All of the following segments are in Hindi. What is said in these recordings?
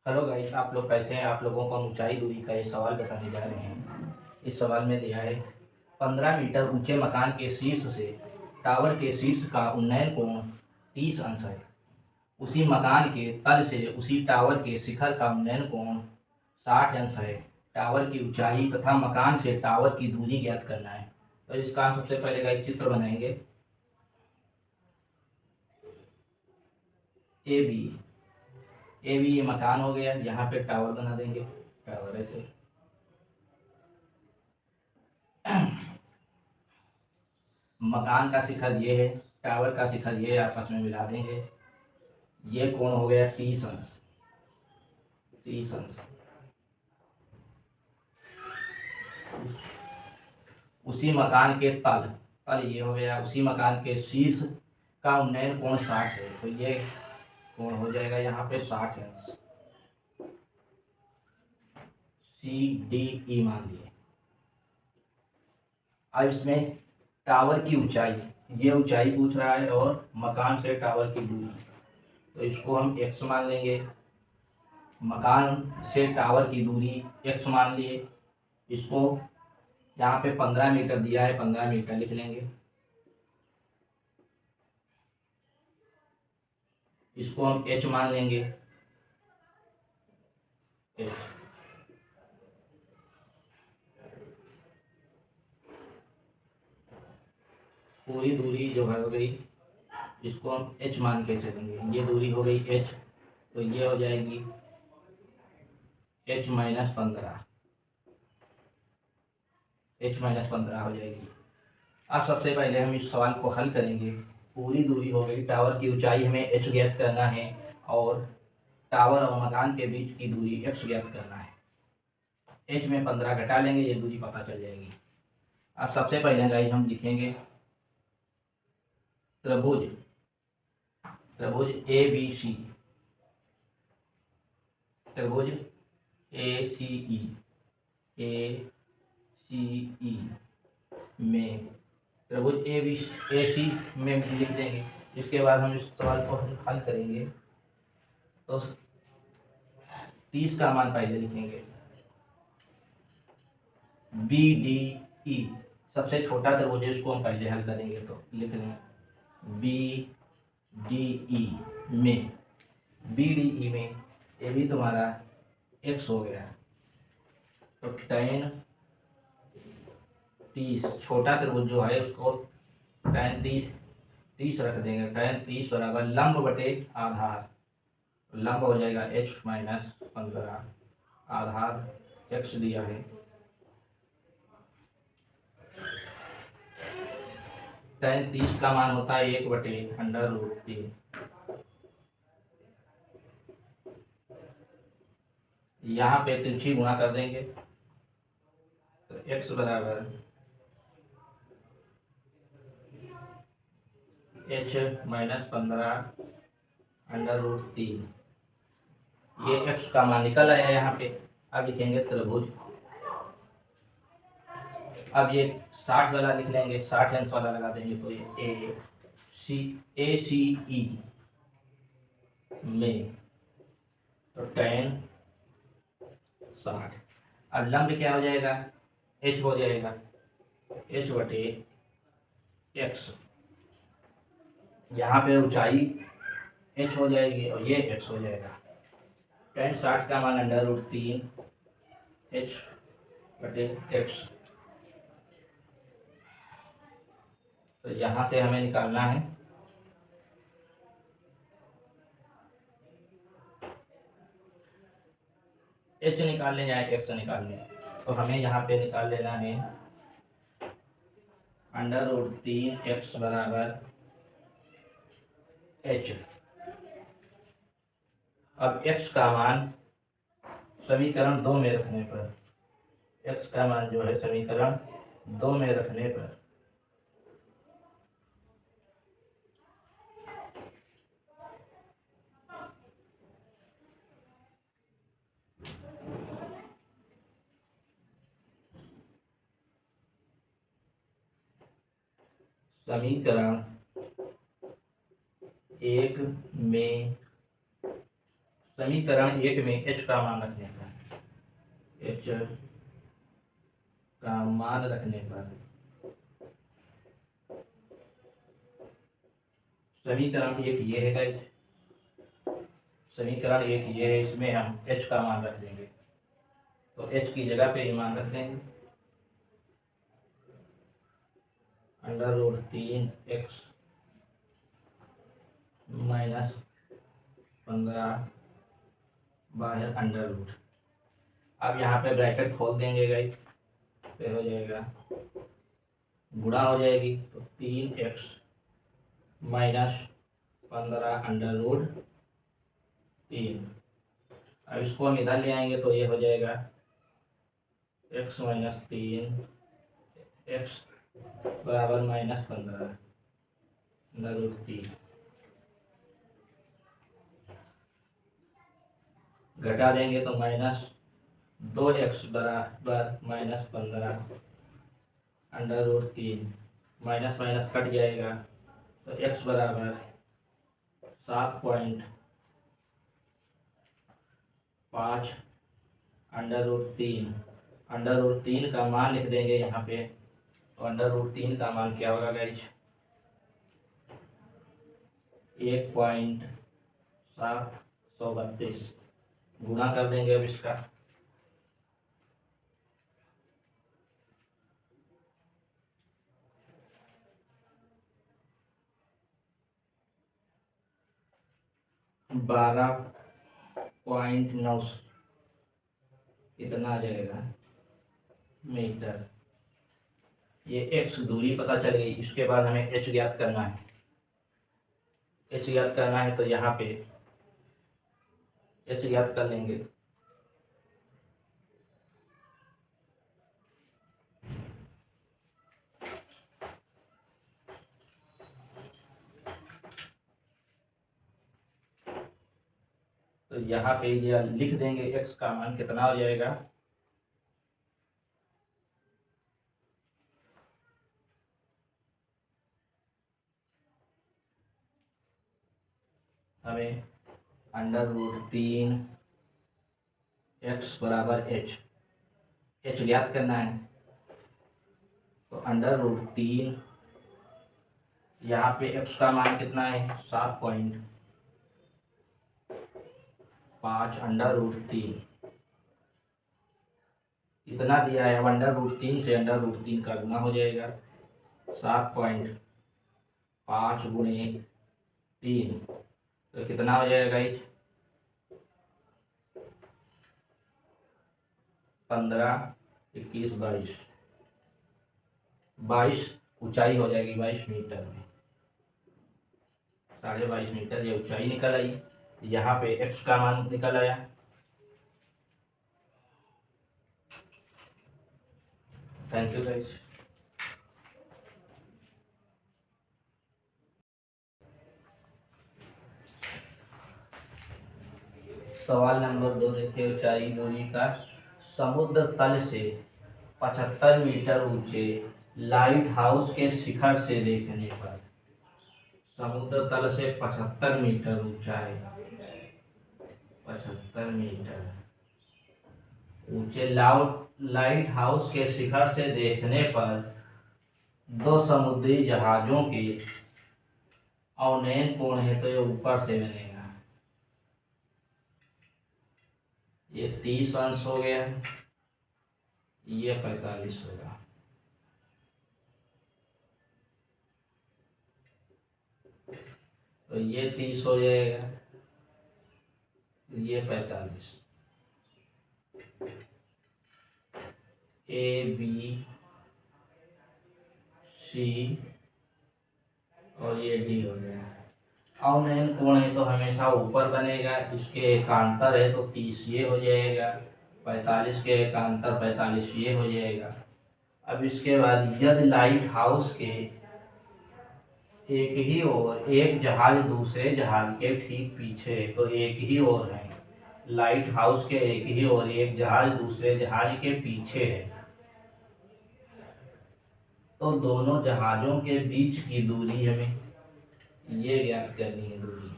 हेलो गाइस, आप लोग कैसे हैं। आप लोगों को हम ऊंचाई दूरी का ये सवाल बताने जा रहे हैं। इस सवाल में दिया है 15 मीटर ऊंचे मकान के शीर्ष से टावर के शीर्ष का उन्नयन कोण 30 अंश है। उसी मकान के तल से उसी टावर के शिखर का उन्नयन कोण 60 अंश है। टावर की ऊंचाई तथा मकान से टावर की दूरी ज्ञात करना है। तो इसका हम सबसे पहले गाइस चित्र बनाएंगे। ए बी ये मकान हो गया। यहाँ पे टावर बना देंगे। टावर ऐसे मकान का शिखर ये है, टावर का शिखर ये, आपस में मिला देंगे। ये कोण हो गया 30 अंश। 30 अंश। उसी मकान के तल तल ये हो गया। उसी मकान के शीर्ष का उन्नयन कोण 60 है, तो ये कोण हो जाएगा यहाँ पे 60 अंश। सी डी ई मान लिए। अब इसमें टावर की ऊंचाई, ये ऊंचाई पूछ रहा है और मकान से टावर की दूरी, तो इसको हम x मान लेंगे। मकान से टावर की दूरी x मान लिए। इसको यहाँ पे 15 मीटर दिया है, 15 मीटर लिख लेंगे। इसको हम h मान लेंगे। h पूरी दूरी जो है हो गई, इसको हम h मान के चलेंगे। ये दूरी हो गई h, तो ये हो जाएगी h-15। h-15 हो जाएगी। अब सबसे पहले हम इस सवाल को हल करेंगे। पूरी दूरी हो गई, टावर की ऊंचाई हमें h ज्ञात करना है और टावर और मकान के बीच की दूरी x ज्ञात करना है। h में 15 घटा लेंगे, ये दूरी पता चल जाएगी। अब सबसे पहले गाइस हम लिखेंगे त्रिभुज त्रिभुज ए बी सी। त्रिभुज ए सी ई में त्रिभुज ए सी में लिख देंगे। इसके बाद हम इस सवाल को हल करेंगे। तो 30 का मान पहले लिखेंगे। बी डी ई सबसे छोटा त्रिभुज है, इसको हम पहले हल करेंगे। तो लिख लें बी डी ई में, बी डी ई में ये भी तुम्हारा x हो गया। तो tan 30, छोटा त्रिभुज जो है उसको tan 30 रख देंगे। tan 30 बराबर लंब बटे आधार, लंब हो जाएगा h-15। आधार x दिया है। tan 30 का मान होता है 1/√3। यहाँ पे तिरछी गुणा कर देंगे, तो x बराबर h-15√3। ये x का मान निकल आया यहाँ पे। अब लिखेंगे त्रिभुज। अब ये 60 वाला लिख लेंगे, 60 अंश वाला लगा देंगे। तो ये ए सी ई में, तो tan 60। अब लंब क्या हो जाएगा, h हो जाएगा, h बटे x। यहाँ पे ऊंचाई h हो जाएगी और ये x हो जाएगा। tan 60 का मान √3 h बटे x। तो यहाँ से हमें निकालना है h निकालने या x निकालने। तो हमें यहाँ पे निकाल लेना है √3x बराबर h। अब x का मान समीकरण 2 में रखने पर, x का मान जो है समीकरण 2 में रखने पर समीकरण 1 में समीकरण 1 में h का मान रखने पर समीकरण एक ये है गाइस, समीकरण एक ये है, इसमें हम h का मान रख देंगे। तो h की जगह पे ये मान रख देंगे √3x माइनस 15 बाहर अंडर रूट। अब यहाँ पे ब्रैकेट खोल देंगे गाइस, फिर हो जाएगा गुणा हो जाएगी, तो 3x माइनस 15 अंडर रूट 3। अब इसको हम इधर ले आएंगे तो ये हो जाएगा x माइनस 3 x बराबर -15 अंडर रूट 3। घटा देंगे तो -2x बराबर -15 under root 3। Minus minus cut जाएगा तो x बराबर 7.5 अंडर रूट 3। अंडर रूट 3 का मान लिख देंगे यहाँ पे। तो अंडर रूट 3 का मान क्या होगा गाइस? 1.732 गुणा कर देंगे अब इसका। बारह पॉइंट 9 इतना आ जाएगा मीटर। ये x दूरी पता चल गई। इसके बाद हमें h ज्ञात करना है। h ज्ञात करना है तो यहाँ पे h ज्ञात कर लेंगे। तो यहाँ पे ये लिख देंगे x का मान कितना हो जाएगा। हमें अंडर रूट 3 x बराबर h ज्ञात करना है। तो अंडर रूट 3 यहाँ पे x का मान कितना है 7.5 अंडर रूट 3 इतना दिया है। अब अंडर रूट 3 से अंडर रूट 3 का गुना हो जाएगा। 7.5 गुणे 3 तो कितना हो जाएगा गाइस? 15 21 22 ऊंचाई हो जाएगी 22 मीटर में। 22.5 मीटर ये ऊंचाई निकल आई। यहाँ पे x का मान निकल आया। Thank you guys. सवाल नंबर 2 देखिए। ऊंचाई दूरी का समुद्र तल से 75 मीटर ऊंचे लाइट हाउस के शिखर से देखने पर, समुद्र तल से 75 मीटर ऊंचा है, 75 मीटर ऊंचे लाइट हाउस के शिखर से देखने पर दो समुद्री जहाजों के अवनयन कोण है। तो ये ऊपर से बनेगा। ये 30 अंश हो गया, ये 45 होगा। तो ये 30 हो जाएगा, ये 45। A B C और ये D हो गया। अवनयन कोण है तो हमेशा ऊपर बनेगा। इसके एकांतर है तो 30 ये हो जाएगा, 45 के एकांतर 45 ये हो जाएगा। अब इसके बाद यदि लाइट हाउस के एक ही ओर एक जहाज दूसरे जहाज के ठीक पीछे है, तो एक ही ओर है। लाइट हाउस के एक ही ओर एक जहाज दूसरे जहाज के पीछे है, तो दोनों जहाजों के बीच की दूरी हमें ये ज्ञात करनी है। दूरी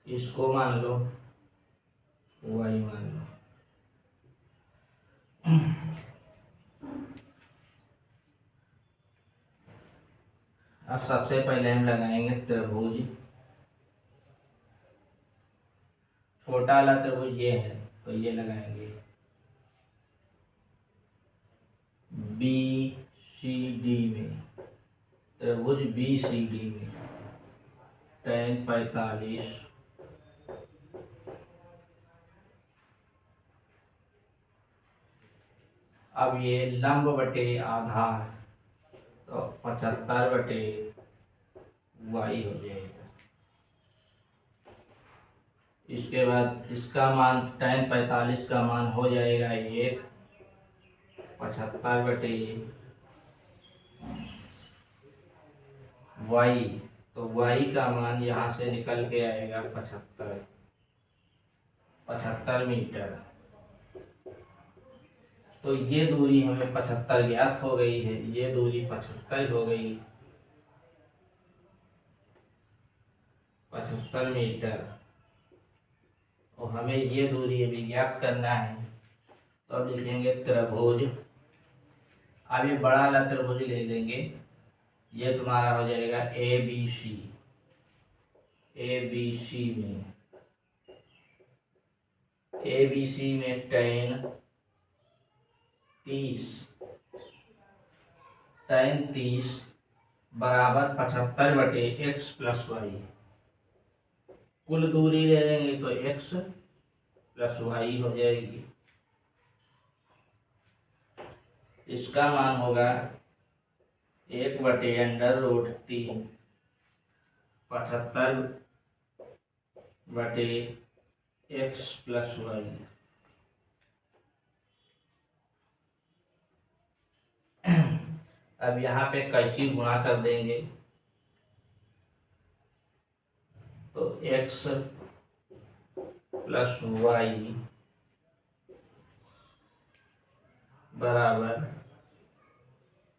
इसको मान लो वाई मान लो। अब सबसे पहले हम लगाएंगे त्रिभुज। छोटा वाला त्रिभुज ये है तो ये लगाएंगे बी सी डी में, त्रिभुज बी सी डी में tan 45 अब ये लंब बटे आधार तो 75 बटे वाई हो जाएगा। इसके बाद इसका मान tan 45 का मान हो जाएगा 1, 75 बटे वाई, तो वाई का मान यहाँ से निकल के आएगा 75 मीटर। तो ये दूरी हमें 75 ज्ञात हो गई है, ये दूरी 75 हो गई, 75 मीटर। और हमें ये दूरी अभी ज्ञात करना है, तो अब लिखेंगे त्रिभुज। अब ये बड़ा वाला त्रिभुज ले लेंगे, ये तुम्हारा हो जाएगा A B C. A B C में tan 30 बराबर 75 बटे एक्स प्लस वाई। कुल दूरी ले लेंगे तो एक्स प्लस वाई हो जाएगी। इसका मान होगा 1/√3 75 बटे एक्स प्लस वाई। अब यहाँ पे कैंची गुणा कर देंगे तो x प्लस वाई बराबर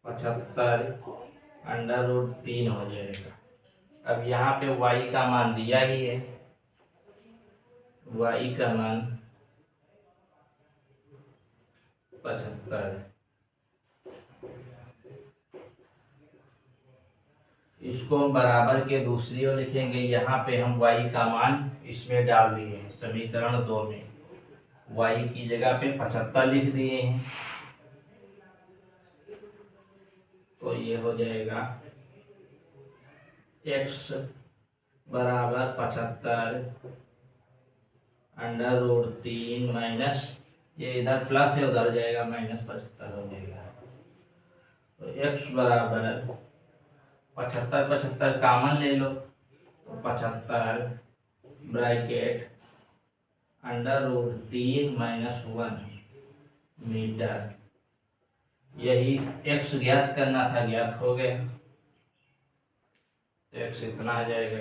75/√3 हो जाएगा। अब यहाँ पे y का मान दिया ही है, y का मान 75। इसको हम बराबर के दूसरी ओर लिखेंगे। यहाँ पे हम y का मान इसमें डाल दिए हैं, समीकरण 2 में y की जगह पे 75 लिख दिए हैं, तो ये हो जाएगा x बराबर 75/√3 माइनस, ये इधर प्लस है उधर जाएगा माइनस 75 हो जाएगा। तो x बराबर 75 कामन ले लो तो 75 ब्रैकेट √3 माइनस 1 मीटर। यही x ज्ञात करना था, ज्ञात हो गया। तो x इतना आ जाएगा।